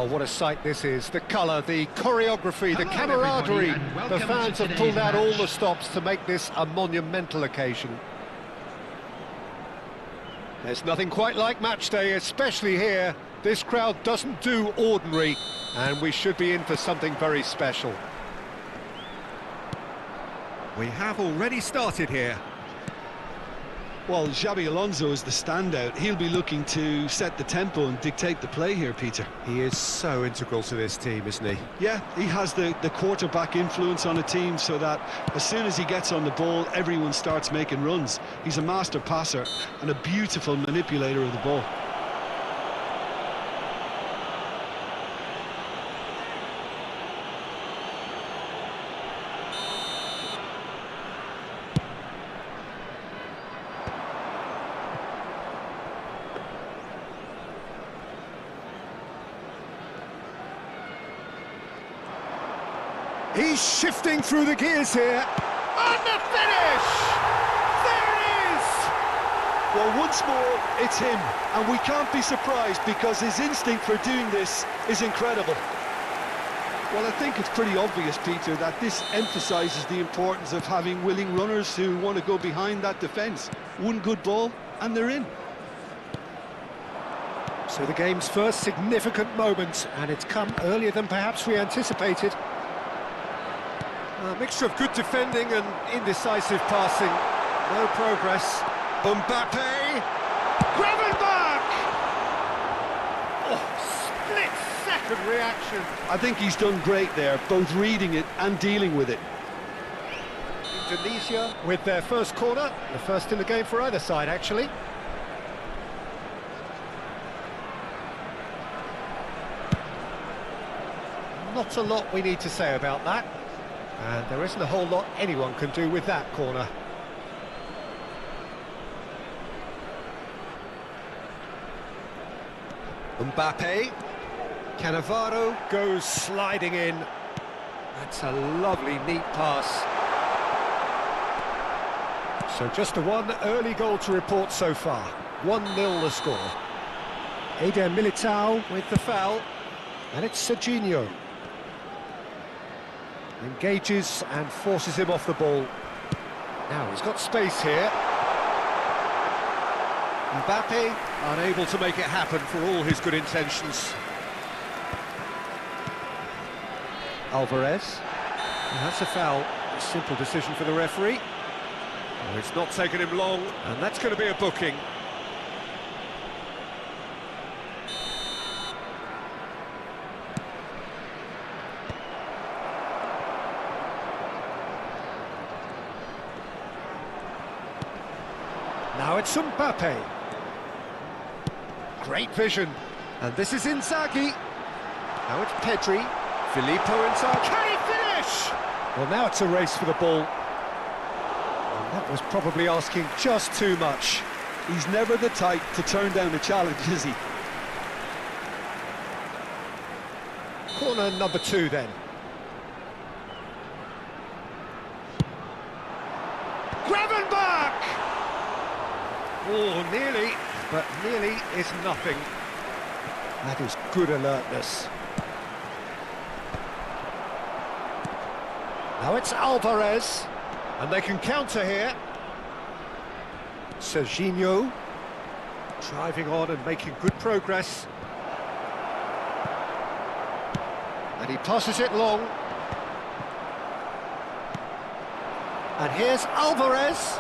Oh, what a sight this is. The colour, the choreography, the camaraderie. The fans have pulled out all the stops to make this a monumental occasion. There's nothing quite like match day, especially here. This crowd doesn't do ordinary, and we should be in for something very special. We have already started here. Well, Xabi Alonso is the standout. He'll be looking to set the tempo and dictate the play here, Peter. He is so integral to this team, isn't he? Yeah, he has the quarterback influence on a team so that as soon as he gets on the ball, everyone starts making runs. He's a master passer and a beautiful manipulator of the ball. He's shifting through the gears here. And the finish! There it is! Well, once more, it's him. And we can't be surprised because his instinct for doing this is incredible. Well, I think it's pretty obvious, Peter, that this emphasises the importance of having willing runners who want to go behind that defence. One good ball, and they're in. So the game's first significant moment, and it's come earlier than perhaps we anticipated. A mixture of good defending and indecisive passing. No progress. Mbappe! Gravenberch! Oh, split-second reaction. I think he's done great there, both reading it and dealing with it. Indonesia with their first corner. The first in the game for either side, actually. Not a lot we need to say about that. And there isn't a whole lot anyone can do with that corner. Mbappe. Cannavaro goes sliding in. That's a lovely, neat pass. So just the one early goal to report so far. 1-0 the score. Eder Militao with the foul. And it's Serginho. Engages and forces him off the ball. Now he's got space here. Mbappe unable to make it happen for all his good intentions. Alvarez. And that's a foul. A simple decision for the referee. Oh, it's not taken him long, and that's going to be a booking. Now it's Mbappe. Great vision. And this is Inzaghi. Now it's Pedri. Filippo Inzaghi. Can he finish? Well, now it's a race for the ball. And that was probably asking just too much. He's never the type to turn down a challenge, is he? Corner number 2 then. Gravenberch! Oh, nearly, but nearly is nothing. That is good alertness. Now it's Alvarez, and they can counter here. Serginho, driving on and making good progress. And he passes it long. And here's Alvarez.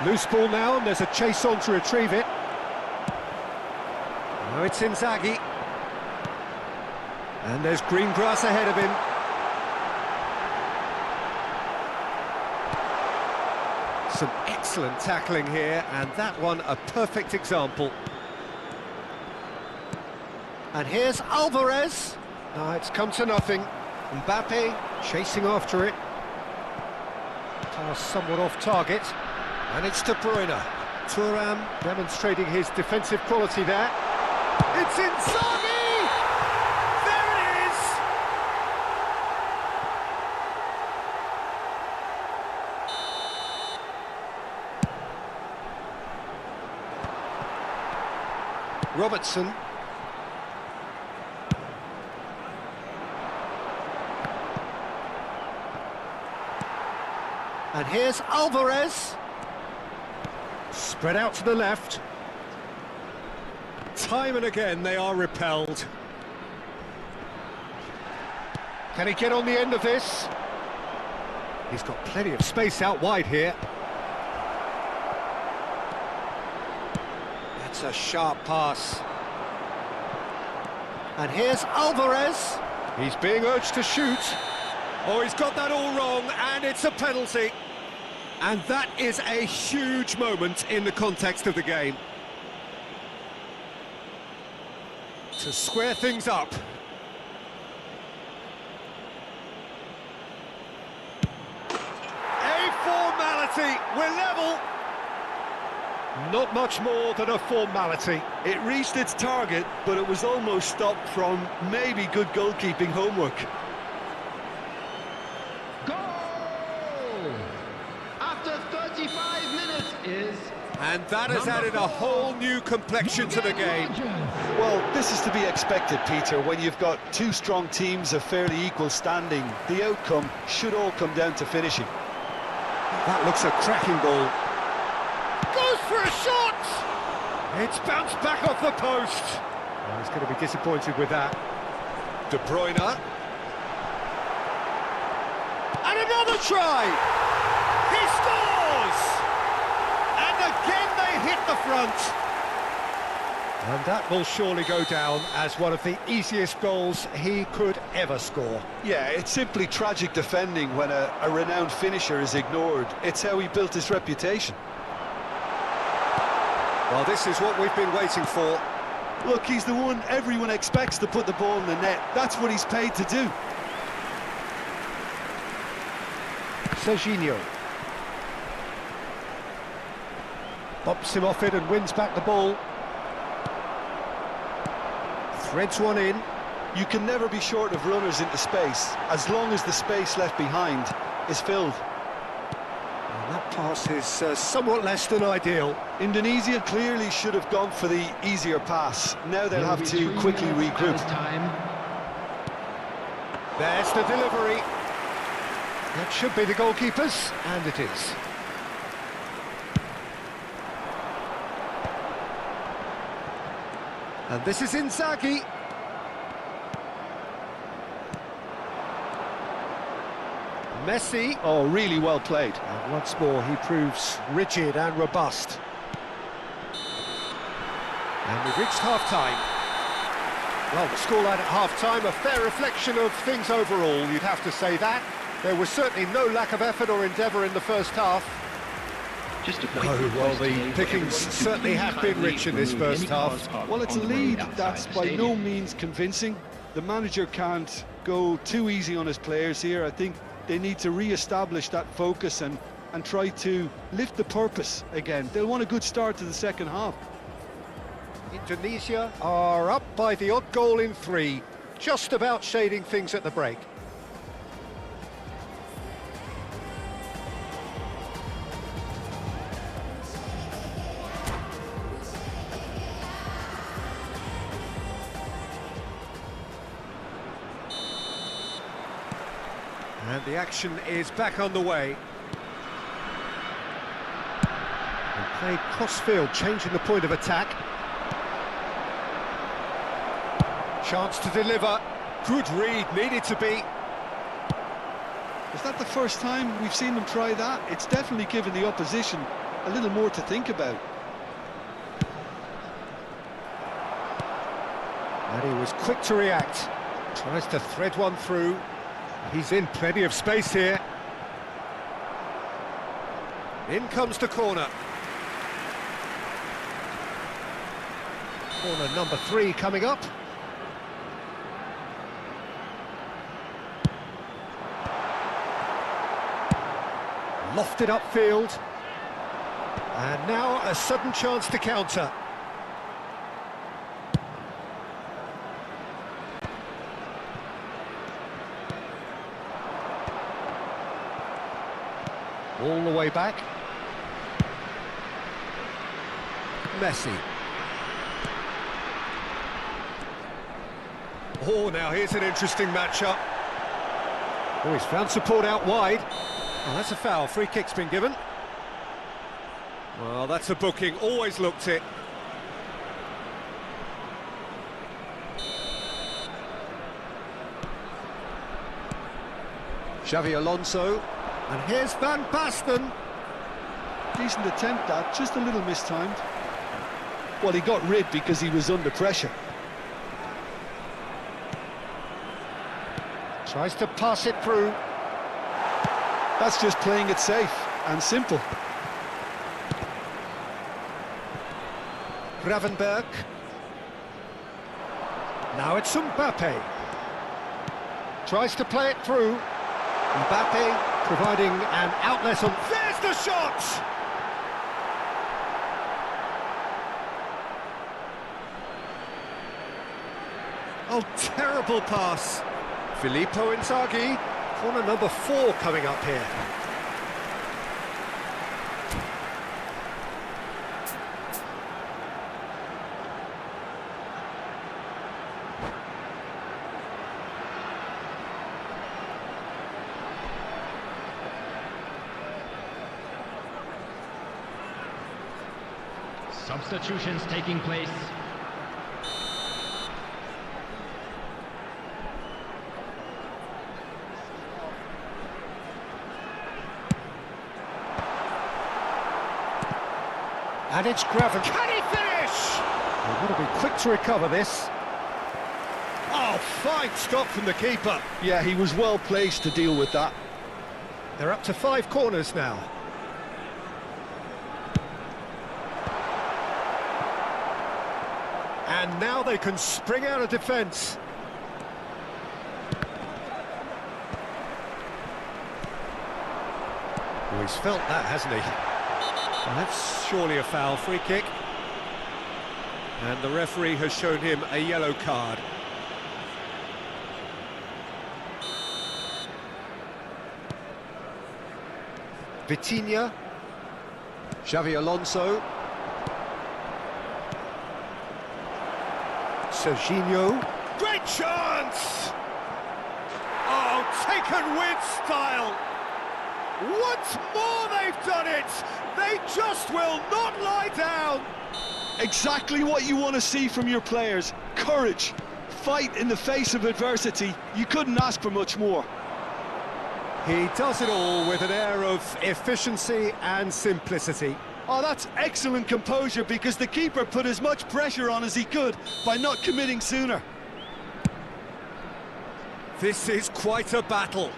Loose ball now, and there's a chase on to retrieve it. Now it's Inzaghi. And there's green grass ahead of him. Some excellent tackling here, and that one a perfect example. And here's Alvarez. Now it's come to nothing. Mbappe chasing after it. Pass somewhat off target. And it's De Bruyne. Thuram demonstrating his defensive quality there. It's Inzaghi! There it is! Robertson. And here's Alvarez. Spread out to the left. Time and again they are repelled. Can he get on the end of this? He's got plenty of space out wide here. That's a sharp pass. And here's Alvarez. He's being urged to shoot. Oh, he's got that all wrong, and it's a penalty. And that is a huge moment in the context of the game. To square things up. A formality, we're level. Not much more than a formality. It reached its target, but it was almost stopped from maybe good goalkeeping homework. Goal! After 35 minutes is... And that has added a whole new complexion to the game. Well, this is to be expected, Peter, when you've got two strong teams of fairly equal standing. The outcome should all come down to finishing. That looks a cracking ball. Goes for a shot! It's bounced back off the post. Oh, he's going to be disappointed with that. De Bruyne. And another try! He scores! And again they hit the front. And that will surely go down as one of the easiest goals he could ever score. Yeah, it's simply tragic defending when a renowned finisher is ignored. It's how he built his reputation. Well, this is what we've been waiting for. Look, he's the one everyone expects to put the ball in the net. That's what he's paid to do. Serginho. Bumps him off it and wins back the ball. Threads one in. You can never be short of runners into space, as long as the space left behind is filled. And that pass is somewhat less than ideal. Indonesia clearly should have gone for the easier pass. Now they'll have to quickly regroup. There's the delivery. That should be the goalkeeper's, and it is. And this is Inzaghi. Messi. Oh, really well played. And once more, he proves rigid and robust. And we've reached half-time. Well, the scoreline at half-time, a fair reflection of things overall, you'd have to say that. There was certainly no lack of effort or endeavour in the first half. Well, the pickings certainly have been rich in this first half. Well, it's a lead that's by no means convincing. The manager can't go too easy on his players here. I think they need to re-establish that focus and try to lift the purpose again. They'll want a good start to the second half. Indonesia are up by the odd goal in 3, just about shading things at the break. And the action is back on the way. And played cross-field, changing the point of attack. Chance to deliver. Good read, needed to be. Is that the first time we've seen them try that? It's definitely given the opposition a little more to think about. And he was quick to react. Tries to thread one through. He's in plenty of space here. In comes the corner. Corner number 3 coming up. Lofted upfield. And now a sudden chance to counter. All the way back. Messi. Oh, now here's an interesting matchup. Oh, he's found support out wide. Oh, that's a foul. Free kick's been given. Well, that's a booking. Always looked it. Xavi Alonso. And here's Van Basten. Decent attempt, that, just a little mistimed. Well, he got rid because he was under pressure. Tries to pass it through. That's just playing it safe and simple. Gravenberg. Now it's Mbappe. Tries to play it through. Mbappe providing an outlet on... There's the shot! Oh, terrible pass. Filippo Inzaghi. Corner number 4 coming up here. Substitutions taking place. And it's Graven. Can he finish? They've got to be quick to recover this. Oh, fine stop from the keeper. Yeah, he was well placed to deal with that. They're up to 5 corners now. And now they can spring out of defence. Oh, he's felt that, hasn't he? And that's surely a foul. Free kick. And the referee has shown him a yellow card. Vitinha. Xavi Alonso. Serginho. Great chance! Oh, taken with style. Once more they've done it! They just will not lie down! Exactly what you want to see from your players. Courage. Fight in the face of adversity. You couldn't ask for much more. He does it all with an air of efficiency and simplicity. Oh, that's excellent composure because the keeper put as much pressure on as he could by not committing sooner. This is quite a battle.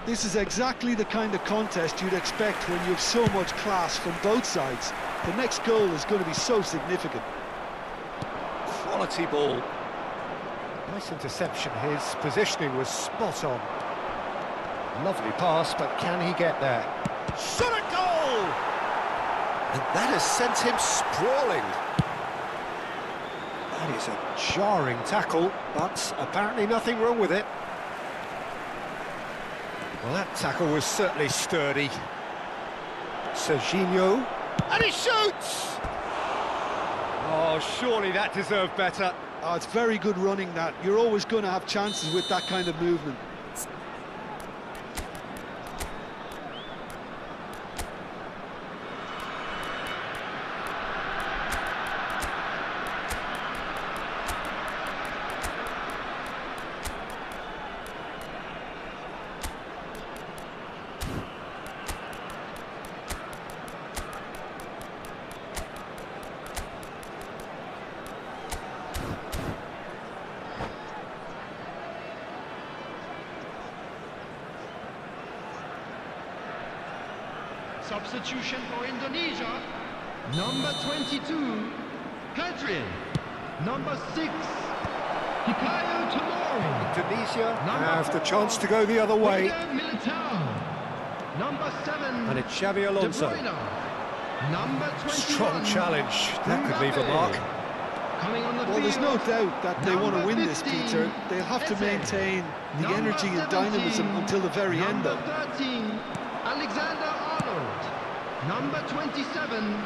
This is exactly the kind of contest you'd expect when you have so much class from both sides. The next goal is going to be so significant. Quality ball. Nice interception. His positioning was spot on. Lovely pass, but can he get there? Shot a goal! And that has sent him sprawling. That is a jarring tackle, but apparently nothing wrong with it. Well, that tackle was certainly sturdy. Serginho. And he shoots! Oh, surely that deserved better. Oh, it's very good running, that. You're always going to have chances with that kind of movement. Substitution for Indonesia. Number 22, Hadrian. Number 6, Hikayo Tomori. Indonesia Number have the 4, chance to go the other way. Militao. Number 7, And it's Xavi Alonso. De Bruyne. Number 21, Strong challenge. That could leave a mark. Coming on the Well, there's no field, doubt that they want to number win this, 15, Peter. They'll have to Eze. maintain the Number energy and 17, dynamism until the very end, though. Number 13, Alexander Arnold. Number 27.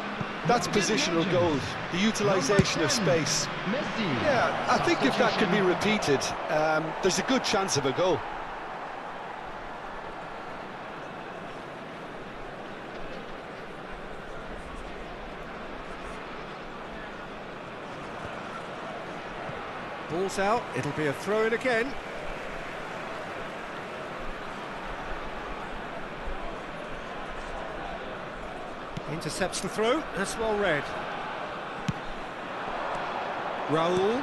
That's positional goals, the utilisation of space. Messi. Yeah, I think if that can be repeated, there's a good chance of a goal. ball's out, it'll be a throw-in again. Intercepts the throw, that's well read. Raul.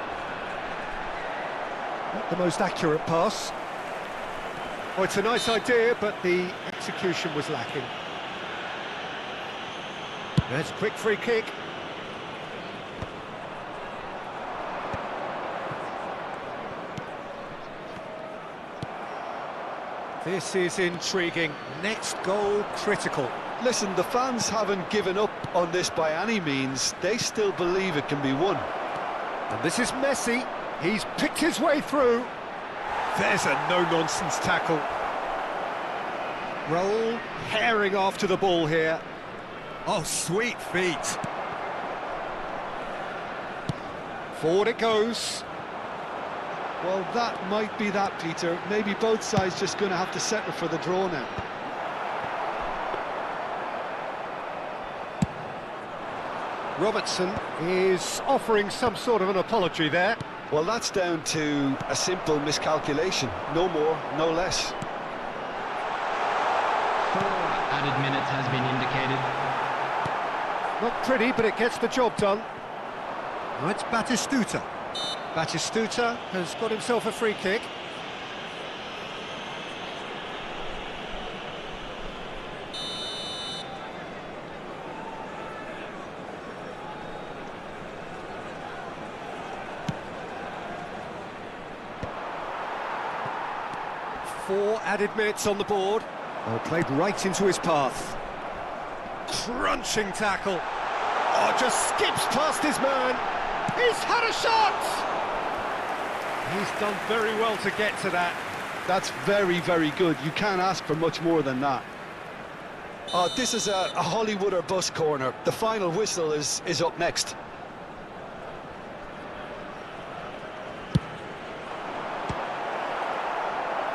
Not the most accurate pass. Oh, it's a nice idea, but the execution was lacking. That's a quick free kick. This is intriguing. Next goal critical. Listen, the fans haven't given up on this by any means. They still believe it can be won. And this is Messi. He's picked his way through. There's a no-nonsense tackle. Raul herring after the ball here. Oh, sweet feet. Forward it goes. Well, that might be that, Peter. Maybe both sides just going to have to settle for the draw now. Robertson is offering some sort of an apology there. Well, that's down to a simple miscalculation. No more, no less. 4 added minutes has been indicated. Not pretty, but it gets the job done. Now it's Batistuta. Batistuta has got himself a free kick. Four added minutes on the board. Oh, played right into his path. Crunching tackle. Oh, just skips past his man. He's had a shot! He's done very well to get to that. That's very, very good. You can't ask for much more than that. Oh, this is a Hollywood or bust corner. The final whistle is up next.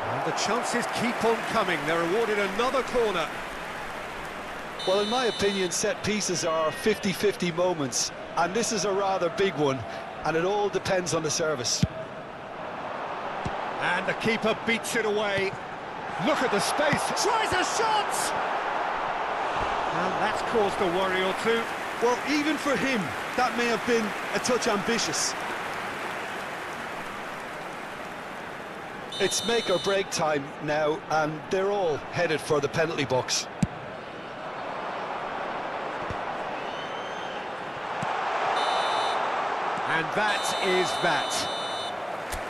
And the chances keep on coming. They're awarded another corner. Well, in my opinion, set pieces are 50-50 moments, and this is a rather big one, and it all depends on the service. And the keeper beats it away. Look at the space. Tries a shot! And that's caused a worry or two. Well, even for him, that may have been a touch ambitious. It's make or break time now, and they're all headed for the penalty box. And that is that.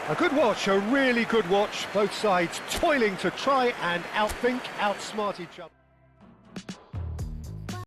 A good watch, a really good watch. Both sides toiling to try and outsmart each other.